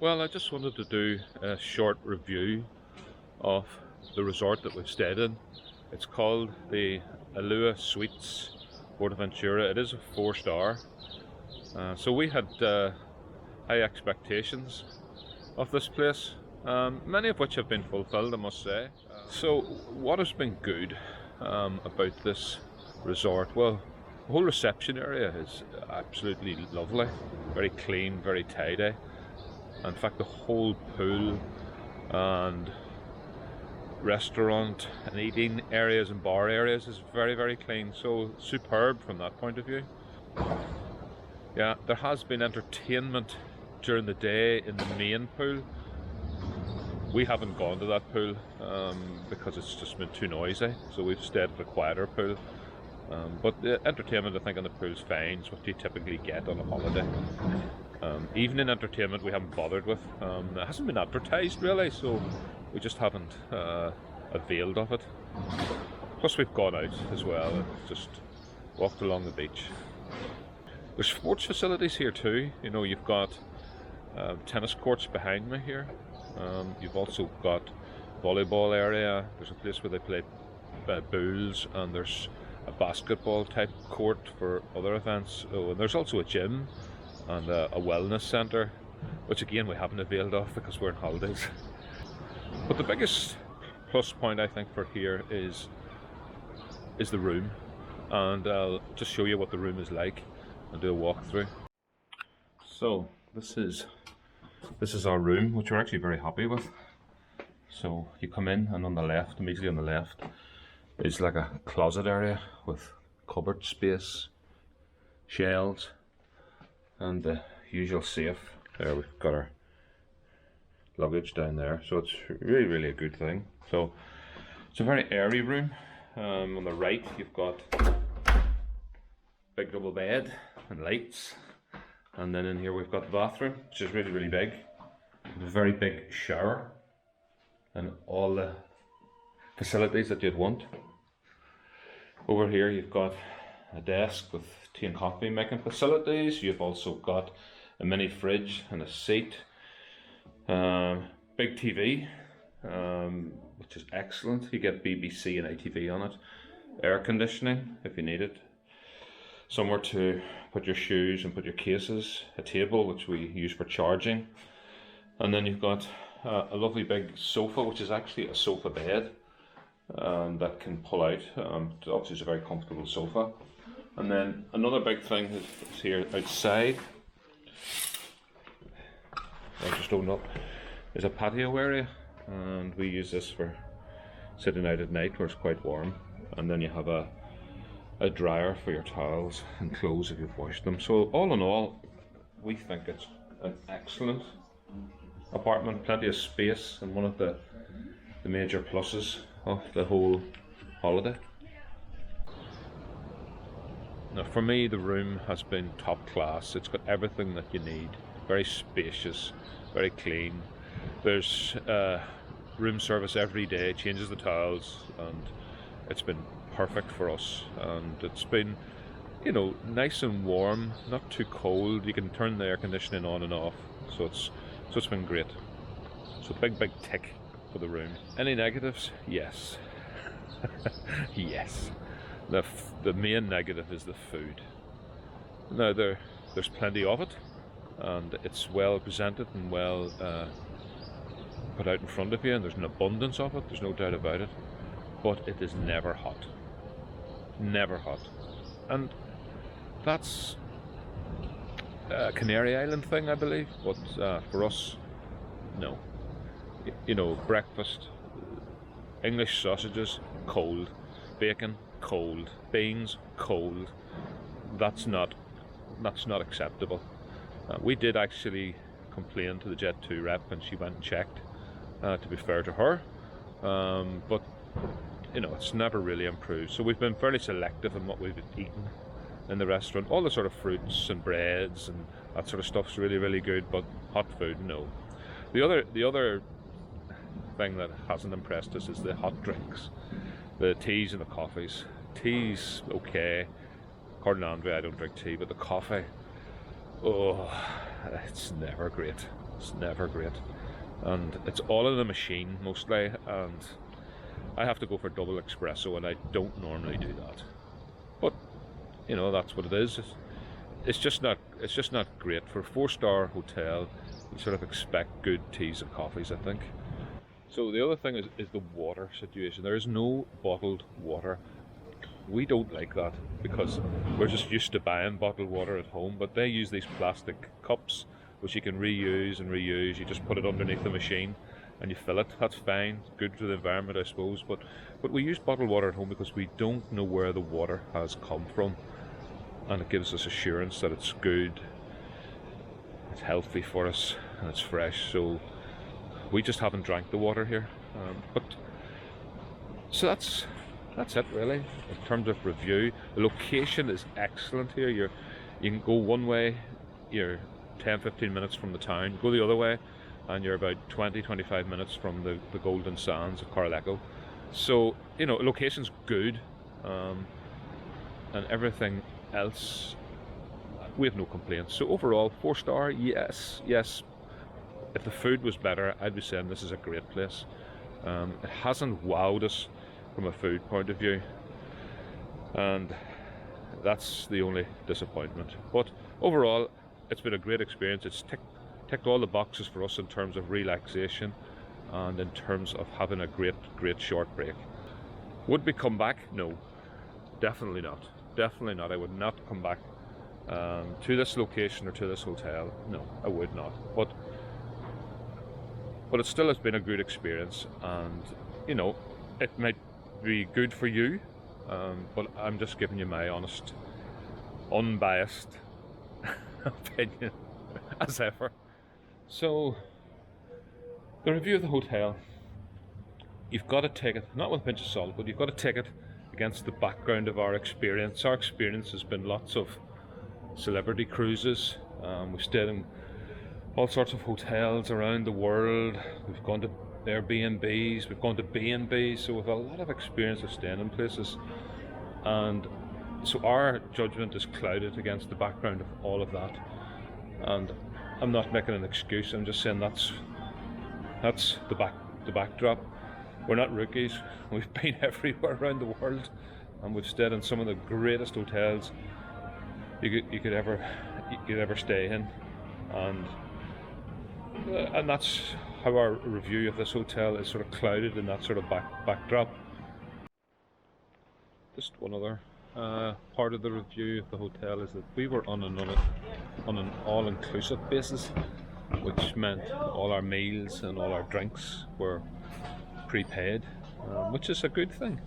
Well, I just wanted to do a short review of the resort that we've stayed in. It's called the Alua Suites, Fuerteventura. It is a 4-star. So we had high expectations of this place, many of which have been fulfilled, I must say. So what has been good about this resort? Well, the whole reception area is absolutely lovely, very clean, very tidy. In fact, the whole pool and restaurant and eating areas and bar areas is very, very clean, so superb from that point of view. Yeah, there has been entertainment during the day in the main pool. We haven't gone to that pool because it's just been too noisy, so we've stayed at the quieter pool. But the entertainment, I think, in the pool is fine. It's what you typically get on a holiday. Evening entertainment we haven't bothered with. It hasn't been advertised really, so we just haven't availed of it. Plus we've gone out as well and just walked along the beach. There's sports facilities here too. You know, you've got tennis courts behind me here. You've also got volleyball area. There's a place where they play bowls, and there's a basketball type court for other events. Oh, and there's also a gym and a wellness centre, which again we haven't availed of because we're on holidays. But the biggest plus point I think for here is the room, and I'll just show you what the room is like and do a walkthrough. So this is our room, which we're actually very happy with. So you come in, and on the left, immediately on the left, is like a closet area with cupboard space, shelves, and the usual safe. There we've got our luggage down there, so it's really, really a good thing. So it's a very airy room. On the right you've got big double bed and lights, and then in here we've got the bathroom, which is really, really big. A very big shower and all the facilities that you'd want. Over here you've got a desk with tea and coffee making facilities. You've also got a mini fridge and a seat. Big TV, which is excellent. You get BBC and ITV on it. Air conditioning if you need it. Somewhere to put your shoes and put your cases. A table which we use for charging. And then you've got a lovely big sofa, which is actually a sofa bed that can pull out. Obviously it's a very comfortable sofa. And then another big thing is here outside. I'll just open up. There's a patio area, and we use this for sitting out at night where it's quite warm. And then you have a dryer for your towels and clothes if you've washed them. So all in all, we think it's an excellent apartment, plenty of space, and one of the major pluses of the whole holiday. Now for me, the room has been top class. It's got everything that you need. Very spacious, very clean. There's room service every day, changes the towels, and it's been perfect for us. And it's been, you know, nice and warm, not too cold. You can turn the air conditioning on and off, so it's been great. So big tick for the room. Any negatives? Yes. Yes. The main negative is the food. Now there's plenty of it, and it's well presented and well put out in front of you, and there's an abundance of it, there's no doubt about it, but it is never hot. Never hot. And that's a Canary Island thing, I believe, but for us, no. You know, breakfast, English sausages, cold. Bacon, cold. Beans, cold. That's not acceptable. We did actually complain to the Jet 2 rep, and she went and checked, to be fair to her, but you know, it's never really improved. So we've been fairly selective in what we've eaten in the restaurant. All the sort of fruits and breads and that sort of stuff's really, really good, but hot food, no. The other thing that hasn't impressed us is the hot drinks, the teas and the coffees. Tea's okay. According to Andre, I don't drink tea, but the coffee, oh, it's never great. It's never great. And it's all in the machine mostly, and I have to go for double espresso, and I don't normally do that. But you know, that's what it is. It's just not great for a 4-star hotel. You sort of expect good teas and coffees, I think. So the other thing is the water situation. There is no bottled water. We don't like that because we're just used to buying bottled water at home, but they use these plastic cups which you can reuse and reuse. You just put it underneath the machine and you fill it. That's fine, good for the environment, I suppose, but we use bottled water at home because we don't know where the water has come from, and it gives us assurance that it's good, it's healthy for us, and it's fresh. So we just haven't drank the water here, so that's it really in terms of review. The location is excellent here. You can go one way, you're 10-15 minutes from the town. Go the other way and you're about 20-25 minutes from the golden sands of Corralejo. So you know, location's good, and everything else, we have no complaints. So overall, 4-star, yes. If the food was better, I'd be saying this is a great place. It hasn't wowed us from a food point of view, and that's the only disappointment. But overall, it's been a great experience. It's ticked all the boxes for us in terms of relaxation and in terms of having a great short break. Would we come back? No, definitely not. Definitely not. I would not come back to this location or to this hotel. No, I would not. But it still has been a good experience, and you know, it might be good for you, but I'm just giving you my honest, unbiased opinion as ever. So the review of the hotel, you've got to take it not with a pinch of salt, but you've got to take it against the background of our experience. Our experience has been lots of celebrity cruises. We've stayed in all sorts of hotels around the world. We've gone to Airbnbs, we've gone to B&Bs, so we've a lot of experience of staying in places, and so our judgment is clouded against the background of all of that. And I'm not making an excuse, I'm just saying that's the backdrop. We're not rookies. We've been everywhere around the world, and we've stayed in some of the greatest hotels you could ever stay in, and that's how our review of this hotel is sort of clouded in that sort of backdrop. Just one other part of the review of the hotel is that we were on an all-inclusive basis, which meant all our meals and all our drinks were prepaid, which is a good thing.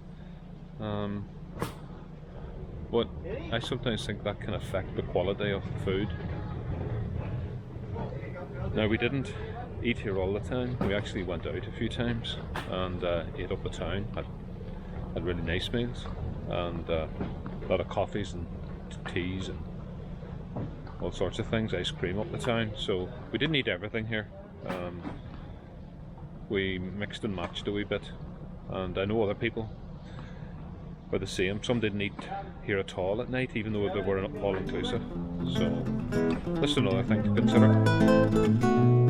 But I sometimes think that can affect the quality of the food. Now, we didn't eat here all the time. We actually went out a few times and ate up the town, had really nice meals, and a lot of coffees and teas and all sorts of things, ice cream up the town. So we didn't eat everything here. We mixed and matched a wee bit, and I know other people were the same. Some didn't eat here at all at night, even though they were all inclusive. So that's another thing to consider.